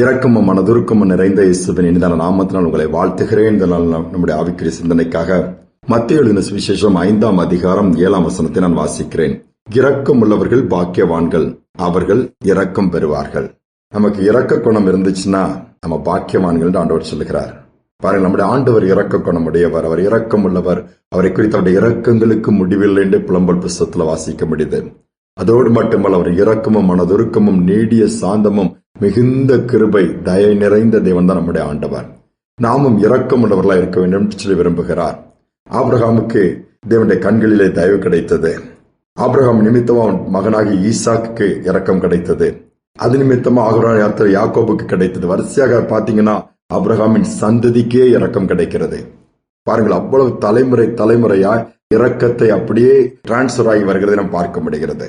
இரக்கமும் மனதுருக்கமும் நிறைந்த இயேசுவின் இனிதான நாமத்தினால் உங்களை வாழ்த்துகிறேன். இந்த நாள் நம்முடைய ஆவிக்குரிய சிந்தனைக்காக மத்தேயு எழுதின சுவிசேஷம் 5ஆம் அதிகாரம் 7ஆம் வசனத்தை நான் வாசிக்கிறேன். இரக்கம் உள்ளவர்கள் பாக்கியவான்கள், அவர்கள் இரக்கம் பெறுவார்கள். நமக்கு இரக்க குணம் இருந்துச்சுன்னா நம்ம பாக்கியவான்கள் என்று ஆண்டவர் சொல்லுகிறார். பாருங்கள், நம்முடைய ஆண்டவர் இரக்க குணம் உடையவர், அவர் இரக்கம் உள்ளவர். அவரை குறித்து அவருடைய இரக்கங்களுக்கு முடிவில்லை என்று புலம்பல் புஸ்தகத்தில் வாசிக்க முடியுது. அதோடு மட்டுமல்ல, அவர் இரக்கமும் மனதுருக்கமும் நீடிய சாந்தமும் மிகுந்த கிருபை தயை நிறைந்த தேவன் தான் நம்முடைய ஆண்டவர். நாமும் இரக்கம் உள்ளவர்களாக இருக்க வேண்டும் என்று சொல்லி விரும்புகிறார். ஆபிரகாமுக்கு தேவனுடைய கண்களிலே தயவு கிடைத்தது. ஆபிரகாம் நிமித்தமா அவன் மகனாகி ஈசாக்கு இரக்கம் கிடைத்தது. அது நிமித்தமா ஆபிரகாம் யாக்கோபுக்கு கிடைத்தது. வரிசையாக பாத்தீங்கன்னா ஆபிரகாமின் சந்ததிக்கே இரக்கம் கிடைக்கிறது. பாருங்கள், அவ்வளவு தலைமுறையா இரக்கத்தை அப்படியே டிரான்ஸ்பர் ஆகி வருகிறதை நாம் பார்க்க முடிகிறது.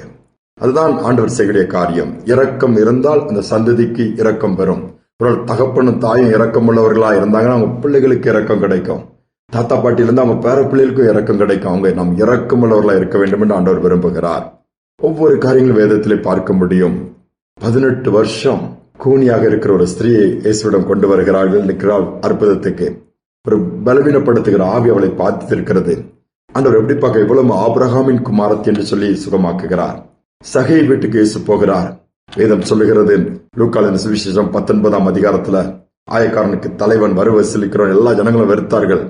அதுதான் ஆண்டவர் செய்கிற காரியம். இரக்கம் இருந்தால் அந்த சந்ததிக்கு இரக்கம் பெறும். ஒரு தகப்பனும் தாயும் இரக்கம் உள்ளவர்களா இருந்தாங்கன்னா அவங்க பிள்ளைகளுக்கு இரக்கம் கிடைக்கும். தாத்தா பாட்டியிலிருந்து அவங்க பேர பிள்ளைகளுக்கும் இரக்கம் கிடைக்கும். அவங்க நாம் இரக்கம் உள்ளவர்களா இருக்க வேண்டும் என்று ஆண்டவர் விரும்புகிறார். ஒவ்வொரு காரியங்களும் வேதத்திலே பார்க்க முடியும். 18 வருஷம் கூனியாக இருக்கிற ஒரு ஸ்திரீயை இயேசுவிடம் கொண்டு வருகிறார்கள். நிற்கிறாள் அற்புதத்துக்கு. ஒரு பலவீனப்படுத்துகிற ஆவி அவளை பார்த்திருக்கிறது. ஆண்டவர் எப்படி பார்க்க இவ்வளவு ஆபிரகாமின் குமாரத்தி என்று சொல்லி சுகமாக்குகிறார். சகை வீட்டுக்கு இயேசு போகிறார். வேதம் சொல்லுகிறது, லூக்காவின் சுவிசேஷம் 19ஆம் அதிகாரத்துல ஆயக்காரனுக்கு தலைவன் வரிவசூலிக்கிறவன் எல்லா ஜனங்களும் வெறுத்தார்கள்.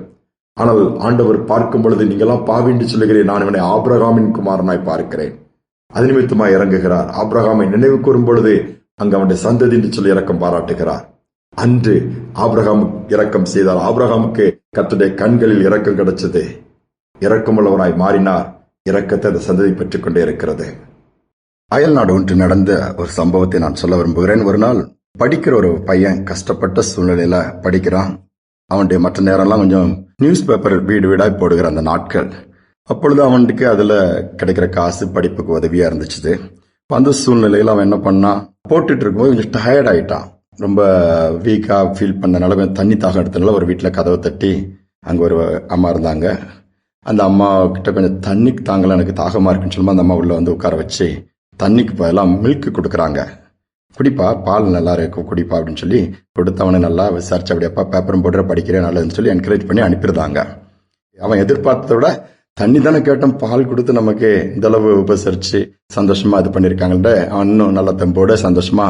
ஆனால் ஆண்டவர் பார்க்கும் பொழுது, நீங்களாம் பாவி என்று சொல்லுகிறேன், நான் இவனை ஆபிரகாமின் குமாரனாய் பார்க்கிறேன். அது நிமித்தமாய் இறங்குகிறார். ஆபிரகாமை நினைவு கூறும் பொழுது அங்கு அவனுடைய சந்ததி என்று சொல்லி இரக்கம் பாராட்டுகிறார். அன்று ஆபிரகாம் இரக்கம் செய்தார். ஆபிரகாமுக்கு கர்த்தருடைய கண்களில் இரக்கம் கிடைச்சது. இரக்கமுள்ளவராய் மாறினார். இரக்கத்தை அந்த சந்ததி பெற்றுக் கொண்டே இருக்கிறது. அயல்நாடு ஒன்று நடந்த ஒரு சம்பவத்தை நான் சொல்ல விரும்புகிறேன். ஒரு நாள் படிக்கிற ஒரு பையன் கஷ்டப்பட்ட சூழ்நிலையில படிக்கிறான். அவனுடைய மற்ற நேரம்லாம் கொஞ்சம் நியூஸ் பேப்பர் வீடு வீடாய் போடுகிற அந்த நாட்கள். அப்பொழுது அவனுக்கு அதுல கிடைக்கிற காசு படிப்புக்கு உதவியா இருந்துச்சு. அந்த சூழ்நிலையில அவன் என்ன பண்ணா, போட்டுட்டு இருக்கும்போது கொஞ்சம் டயர்ட் ஆயிட்டான். ரொம்ப வீக்கா ஃபீல் பண்ணனால கொஞ்சம் தண்ணி தாகம் எடுத்தனால ஒரு வீட்டுல கதவை தட்டி அங்க ஒரு அம்மா இருந்தாங்க. அந்த அம்மா கிட்ட கொஞ்சம் தண்ணி தாங்கல, எனக்கு தாகமா இருக்குன்னு சொல்லும்போது அந்த அம்மா உள்ள வந்து உட்கார வச்சு தண்ணிக்கு பதிலாக மில்க் கொடுக்குறாங்க. குடிப்பா, பால் நல்லா இருக்கும், குடிப்பா அப்படின்னு சொல்லி கொடுத்து அவனை நல்லா விசாரிச்சு, அப்படியப்பா பேப்பரும் போடுற படிக்கிறேன் நல்லதுன்னு சொல்லி என்கரேஜ் பண்ணி அனுப்பிடுறாங்க. அவன் எதிர்பார்த்தத விட தண்ணி தானே கேட்டோம், பால் கொடுத்து நமக்கு இந்த அளவு உபசரிச்சு சந்தோஷமா இது பண்ணியிருக்காங்கள்ட்ட அவன் இன்னும் நல்ல தெம்போட சந்தோஷமா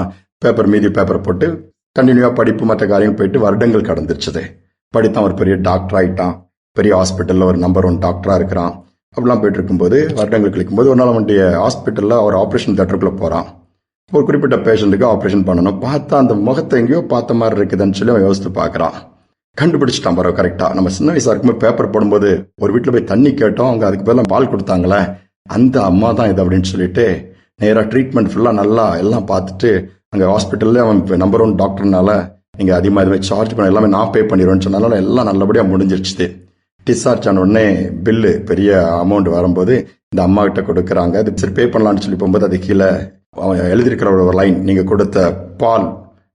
மீதி பேப்பர் போட்டு கண்டினியூவா படிப்பு மற்ற காரியம் போயிட்டு வருடங்கள் கடந்துருச்சுது. படித்தான், ஒரு பெரிய டாக்டர் ஆயிட்டான். பெரிய ஹாஸ்பிட்டல்ல ஒரு நம்பர் 1 டாக்டரா இருக்கிறான். அப்படிலாம் போயிட்டு இருக்கும்போது வருடங்கள் கழிக்கும்போது ஒரு நாள் அவனுடைய ஹாஸ்பிட்டல்ல ஒரு ஆபரேஷன் தியேட்டருக்குள்ள போறான். ஒரு குறிப்பிட்ட பேஷண்ட்டுக்கு ஆபரேஷன் பண்ணணும். பார்த்தா அந்த முகத்தை எங்கேயோ பார்த்த மாதிரி இருக்குதுன்னு சொல்லி அவன் யோசித்து பார்க்கறான். கண்டுபிடிச்சிட்டான் பரவ கரெக்டா. நம்ம சின்ன வயசா இருக்கும்போது பேப்பர் போடும்போது ஒரு வீட்டுல போய் தண்ணி கேட்டோம், அவங்க அதுக்கு பதிலாக பால் கொடுத்தாங்களே, அந்த அம்மா தான் இது அப்படின்னு சொல்லிட்டு நேரா ட்ரீட்மெண்ட் ஃபுல்லா நல்லா எல்லாம் பார்த்துட்டு அங்க ஹாஸ்பிட்டல்ல அவன் நம்பர் 1 டாக்டர்னால நீங்க அதிகமாக இதுவே சார்ஜ் பண்ண எல்லாமே நான் பே பண்ணிடுவேன்னு சொன்னால எல்லாம் நல்லபடியா முடிஞ்சிருச்சு. டிஸ்சார்ஜ் ஆன உடனே பில்லு பெரிய அமௌண்ட் வரும்போது இந்த அம்மா கிட்ட கொடுக்கறாங்க. அது சரி பே பண்ணலாம்னு சொல்லி போகும்போது அது கீழே அவன் எழுதியிருக்கிற ஒரு லைன், நீங்க கொடுத்த பால்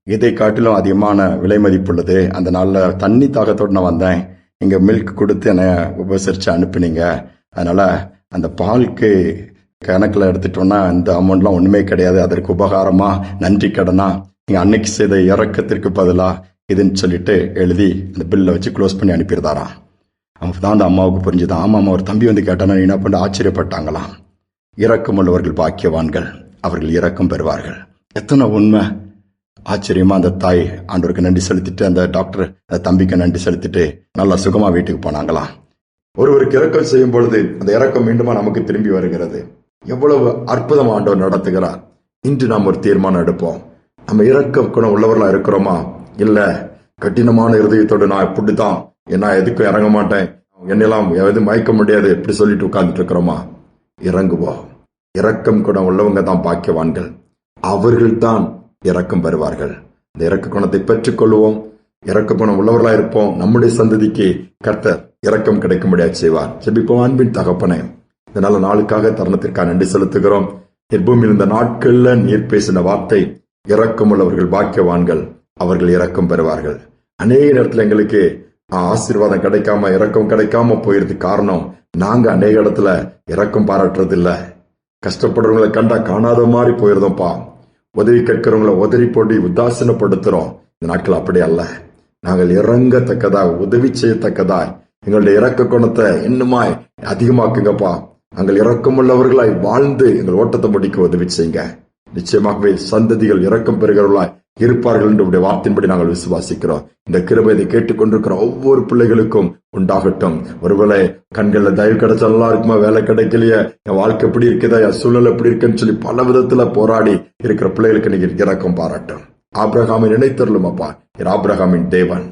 இதை காட்டிலும் அதிகமான விலை மதிப்புள்ளது. அந்த நாள்ல தண்ணி தாகத்தோடு நான் வந்தேன், நீங்க மில்க் கொடுத்து என்னை உபசரிச்சு அனுப்புனீங்க. அதனால அந்த பாலுக்கு கணக்குல எடுத்துட்டோம்னா இந்த அமௌண்ட்லாம் ஒண்ணுமே கிடையாது. அதற்கு உபகாரமா நன்றி கடனா நீங்க அன்னைக்கு செய்த இறக்கத்திற்கு பதிலா இதுன்னு சொல்லிட்டு எழுதி அந்த பில்ல வச்சு க்ளோஸ் பண்ணி அனுப்பிடுதாராம். அவங்க தான் அந்த அம்மாவுக்கு புரிஞ்சுதான். ஆமா, ஒரு தம்பி வந்து கேட்டானா என்ன பண்ண ஆச்சரியப்பட்டாங்களாம். இரக்கம் உள்ளவர்கள் பாக்கியவான்கள், அவர்கள் இரக்கம் பெறுவார்கள். எத்தனை உண்மை. ஆச்சரியமா அந்த தாய் ஆண்டவருக்கு நன்றி செலுத்திட்டு, அந்த டாக்டர் அந்த தம்பிக்கு நன்றி செலுத்திட்டு நல்லா சுகமா வீட்டுக்கு போனாங்களாம். ஒருவருக்கு இரக்கம் செய்யும் பொழுது அந்த இரக்கம் மீண்டுமா நமக்கு திரும்பி வருகிறது. எவ்வளவு அற்புதம் ஆண்டவர் நடத்துகிறார். இன்று நாம் ஒரு தீர்மானம் எடுப்போம். நம்ம இரக்க குணம் உள்ளவர்களா இருக்கிறோமா? இல்ல கடினமான இருதயத்தோடு நான் இப்படித்தான், நான் எதுக்கும் இறங்க மாட்டேன், என்னெல்லாம் எதுவும் மயக்க முடியாது இப்படி சொல்லிட்டு உட்கார்ந்துட்டு இருக்கிறோமா? இறங்குவோம். இரக்கம் குணம் உள்ளவங்க தான் பாக்கியவான்கள். அவர்கள் தான் இரக்கம் பெறுவார்கள். இந்த இரக்க குணத்தை பெற்றுக் கொள்வோம். இரக்க குணம் உள்ளவர்களா இருப்போம். நம்முடைய சந்ததிக்கு கர்த்தர் இரக்கம் கிடைக்க முடியாது செய்வார். ஜெபிப்போம். அன்பின் தகப்பனே, இந்த நல்ல நாளுக்காக தருணத்திற்காக நன்றி செலுத்துகிறோம். பூமியில் இந்த நாட்கள்ல நீர் பேசின வார்த்தை, இரக்கம் உள்ளவர்கள் பாக்கியவான்கள், அவர்கள் இரக்கம் பெறுவார்கள். அநேக நேரத்துல எங்களுக்கு ஆசீர்வாதம் கிடைக்காம இரக்கம் கிடைக்காம போயிருக்கு. காரணம், நாங்க அநேக இடத்துல இரக்கம் பாராட்டுறது இல்ல. கஷ்டப்படுறவங்களை கண்டா காணாத மாதிரி போயிருந்தோம்ப்பா. உதவி கேட்கிறவங்களை உதறி போட்டு உதாசீனப்படுத்துறோம். இந்த நாட்கள் அப்படி அல்ல. நாங்கள் இறங்கத்தக்கதாய், உதவி செய்யத்தக்கதாய் எங்களுடைய இரக்க குணத்தை இன்னுமாய் அதிகமாக்குங்கப்பா. நாங்கள் இரக்கமுள்ளவர்களாய் வாழ்ந்து எங்கள் ஓட்டத்தை முடிக்க உதவி செய்யுங்க. நிச்சயமாகவே சந்ததிகள் இரக்கம் பெறுகிறவர்களாய் இருப்பார்கள் என்று வார்த்தையின்படி நாங்கள் விசுவாசிக்கிறோம். இந்த கிருபை இதை கேட்டுக்கொண்டிருக்கிற ஒவ்வொரு பிள்ளைகளுக்கும் உண்டாகட்டும். ஒருவேளை கண்கள்ல தயவு கிடைச்சா நல்லா இருக்குமா, வேலை கிடைக்கலையே, என் வாழ்க்கை எப்படி இருக்குதா, என் சூழல் எப்படி இருக்குன்னு சொல்லி பல விதத்துல போராடி இருக்கிற பிள்ளைகளுக்கு நீங்க இரக்கம் பாராட்டும். ஆபிரகாமை நினைத்தருளும் அப்பா. ஆபிரகாமின் தேவன்,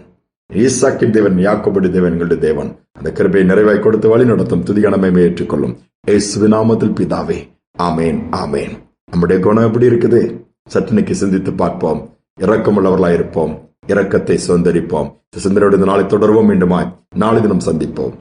ஈசாக்கின் தேவன், யாக்கோபுடைய தேவன், எங்களுடைய தேவன். அந்த கிருபையை நிறைவாய் கொடுத்து வழி நடத்தும். துதிகனமை ஏற்றுக்கொள்ளும். இயேசுவின் நாமத்தில் பிதாவே, ஆமேன், ஆமேன். நம்முடைய குணம் எப்படி இருக்குது? சற்றுனைக்கு சிந்தித்து பார்ப்போம். இரக்கமுள்ளவர்களாய் இருப்போம். இரக்கத்தை சுதந்திரிப்போம். சிந்தனையோடு நாளை தொடர்வோம். மீண்டுமாய் நாளை தினம் சந்திப்போம்.